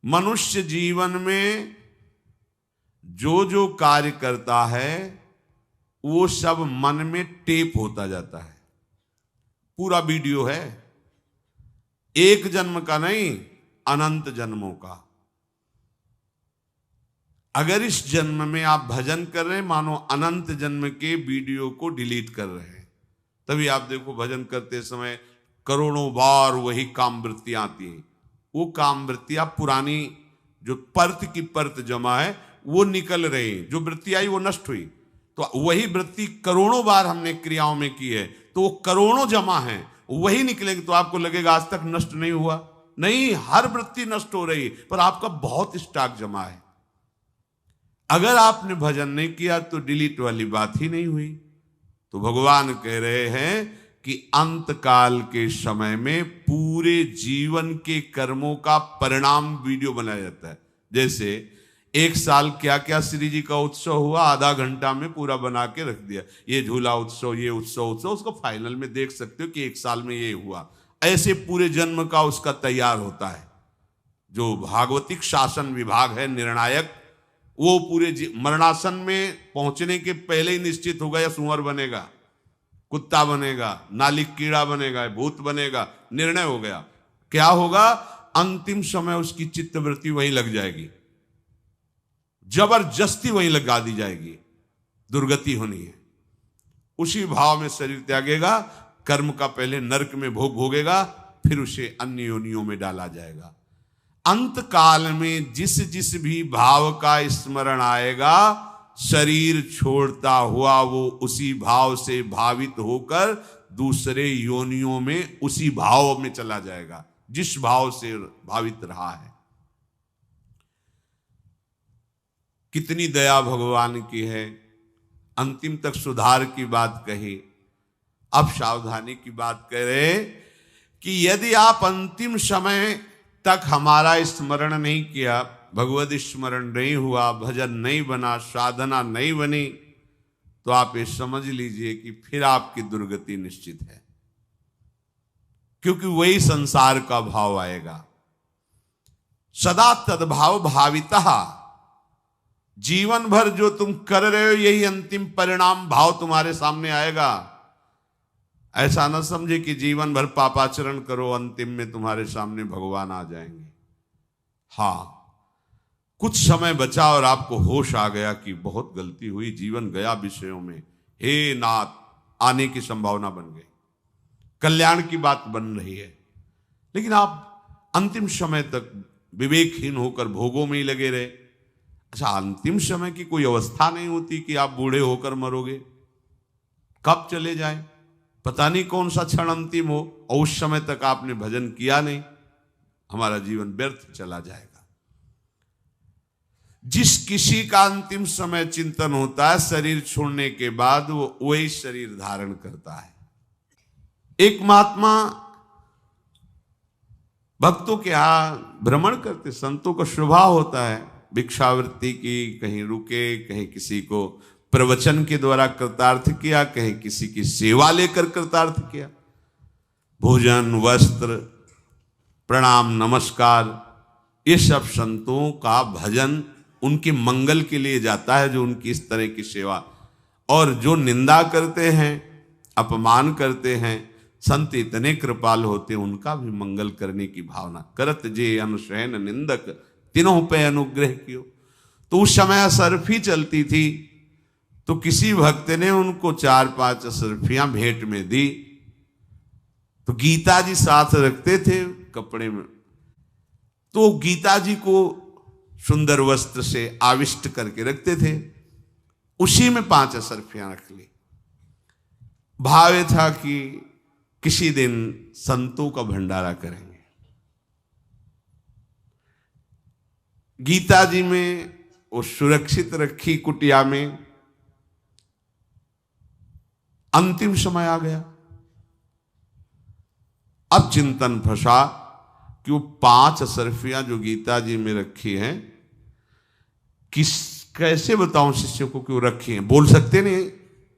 मनुष्य जीवन में जो जो कार्य करता है वो सब मन में टेप होता जाता है। पूरा वीडियो है, एक जन्म का नहीं, अनंत जन्मों का। अगर इस जन्म में आप भजन कर रहे हैं, मानो अनंत जन्म के वीडियो को डिलीट कर रहे हैं। तभी आप देखो भजन करते समय करोड़ों बार वही काम वृत्तियां आती हैं। वो काम वृत्तियां पुरानी जो परत की परत जमा है वो निकल रही है। जो वृत्ति आई वो नष्ट हुई, तो वही वृत्ति करोड़ों बार हमने क्रियाओं में की है, तो वो करोड़ों जमा है, वही निकलेंगे। तो आपको लगेगा आज तक नष्ट नहीं हुआ, नहीं, हर वृत्ति नष्ट हो रही, पर आपका बहुत स्टॉक जमा है। अगर आपने भजन नहीं किया तो डिलीट वाली बात ही नहीं हुई। तो भगवान कह रहे हैं कि अंत काल के समय में पूरे जीवन के कर्मों का परिणाम वीडियो बनाया जाता है। जैसे एक साल क्या क्या श्री जी का उत्सव हुआ, आधा घंटा में पूरा बना के रख दिया। ये झूला उत्सव, ये उत्सव, उसको फाइनल में देख सकते हो कि एक साल में ये हुआ। ऐसे पूरे जन्म का उसका तैयार होता है। जो भागवतिक शासन विभाग है निर्णायक, वो पूरे मरणासन में पहुंचने के पहले ही निश्चित होगा, या सुअर बनेगा, कुत्ता बनेगा, नालिक कीड़ा बनेगा, भूत बनेगा, निर्णय हो गया। क्या होगा, अंतिम समय उसकी चित्तवृत्ति वहीं लग जाएगी, जबरदस्ती वहीं लगा दी जाएगी, दुर्गति होनी है। उसी भाव में शरीर त्यागेगा, कर्म का पहले नरक में भोग भोगेगा, फिर उसे अन्य योनियों में डाला जाएगा। अंत काल में जिस जिस भी भाव का स्मरण आएगा, शरीर छोड़ता हुआ वो उसी भाव से भावित होकर दूसरे योनियों में उसी भाव में चला जाएगा जिस भाव से भावित रहा है। कितनी दया भगवान की है। अंतिम तक सुधार की बात कही, अब सावधानी की बात कह रहे कि यदि आप अंतिम समय तक हमारा स्मरण नहीं किया, भगवत स्मरण नहीं हुआ, भजन नहीं बना, साधना नहीं बनी, तो आप ये समझ लीजिए कि फिर आपकी दुर्गति निश्चित है। क्योंकि वही संसार का भाव आएगा। सदा तद्भाव भावितः, जीवन भर जो तुम कर रहे हो यही अंतिम परिणाम भाव तुम्हारे सामने आएगा। ऐसा न समझे कि जीवन भर पापाचरण करो, अंतिम में तुम्हारे सामने भगवान आ जाएंगे। हाँ, कुछ समय बचा और आपको होश आ गया कि बहुत गलती हुई, जीवन गया विषयों में, हे नाथ, आने की संभावना बन गई, कल्याण की बात बन रही है। लेकिन आप अंतिम समय तक विवेकहीन होकर भोगों में ही लगे रहे। अच्छा, अंतिम समय की कोई अवस्था नहीं होती कि आप बूढ़े होकर मरोगे, कब चले जाए, पता नहीं कौन सा क्षण अंतिम हो, और उस समय तक आपने भजन किया नहीं, हमारा जीवन व्यर्थ चला जाएगा। जिस किसी का अंतिम समय चिंतन होता है, शरीर छोड़ने के बाद वो वही शरीर धारण करता है। एक महात्मा भक्तों के यहाँ भ्रमण करते, संतों का स्वभाव होता है भिक्षावृत्ति की, कहीं रुके, कहीं किसी को प्रवचन के द्वारा कृतार्थ किया, कहीं किसी की सेवा लेकर कृतार्थ किया। भोजन, वस्त्र, प्रणाम, नमस्कार, ये सब संतों का भजन उनके मंगल के लिए जाता है, जो उनकी इस तरह की सेवा। और जो निंदा करते हैं, अपमान करते हैं, संत इतने कृपाल होते हैं, उनका भी मंगल करने की भावना। करत जे अनुशयन निंदक तीनों पे अनुग्रह कियो। तो उस समय असरफी चलती थी, तो किसी भक्त ने उनको 4-5 असरफियां भेंट में दी। तो गीता जी साथ रखते थे कपड़े में, तो गीता जी को सुंदर वस्त्र से आविष्ट करके रखते थे, उसी में 5 असरफियां रख ली। भाव था कि किसी दिन संतों का भंडारा करेंगे। गीता जी में वो सुरक्षित रखी कुटिया में। अंतिम समय आ गया, अब चिंतन फंसा कि वो 5 असरफियां जो गीता जी में रखी हैं, कैसे बताऊं शिष्यों को कि वो रखी हैं। बोल सकते नहीं,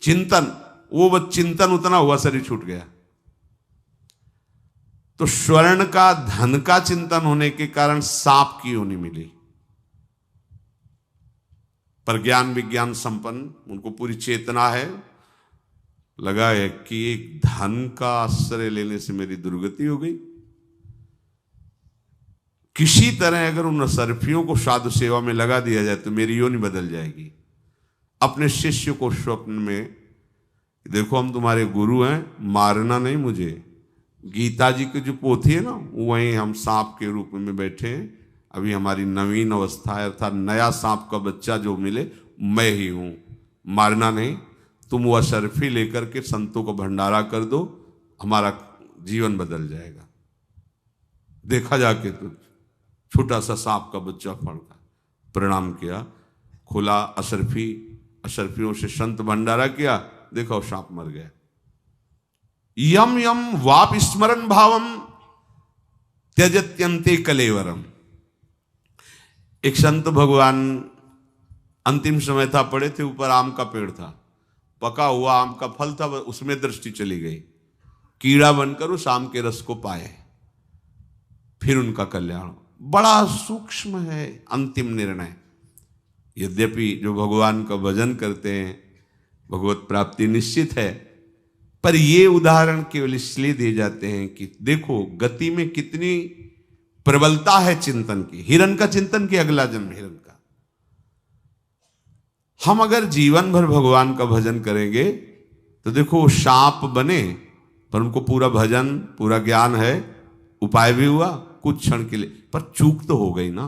चिंतन, वो बस चिंतन उतना हुआ, शरीर छूट गया। तो स्वर्ण का, धन का चिंतन होने के कारण सांप की योनि मिली। पर ज्ञान विज्ञान संपन्न, उनको पूरी चेतना है, लगा है कि एक धन का आश्रय लेने से मेरी दुर्गति हो गई। किसी तरह अगर उन असरफियों को साधु सेवा में लगा दिया जाए तो मेरी योनि बदल जाएगी। अपने शिष्य को स्वप्न में, देखो हम तुम्हारे गुरु हैं, मारना नहीं मुझे। गीता जी की जो पोथी है ना, वहीं हम सांप के रूप में बैठे हैं। अभी हमारी नवीन अवस्था है, अर्थात नया सांप का बच्चा जो मिले मैं ही हूं। मारना नहीं, तुम वो असरफी लेकर के संतों को भंडारा कर दो, हमारा जीवन बदल जाएगा। देखा जाके तो छोटा सा सांप का बच्चा फड़का, प्रणाम किया, खुला असरफी, असरफियों से संत भंडारा किया, देखो सांप मर गया। यम यम वाप स्मरण भावम त्यजत्यंते कलेवरम। एक संत भगवान, अंतिम समय था, पड़े थे, ऊपर आम का पेड़ था, पका हुआ आम का फल था, उसमें दृष्टि चली गई, कीड़ा बनकर उस आम के रस को पाए, फिर उनका कल्याण। बड़ा सूक्ष्म है अंतिम निर्णय। यद्यपि जो भगवान का भजन करते हैं भगवत प्राप्ति निश्चित है, पर ये उदाहरण केवल इसलिए दिए जाते हैं कि देखो गति में कितनी प्रबलता है चिंतन की। हिरण का चिंतन कि अगला जन्म हिरण का। हम अगर जीवन भर भगवान का भजन करेंगे तो देखो वो सांप बने, पर उनको पूरा भजन, पूरा ज्ञान है, उपाय भी हुआ कुछ क्षण के लिए, पर चूक तो हो गई ना।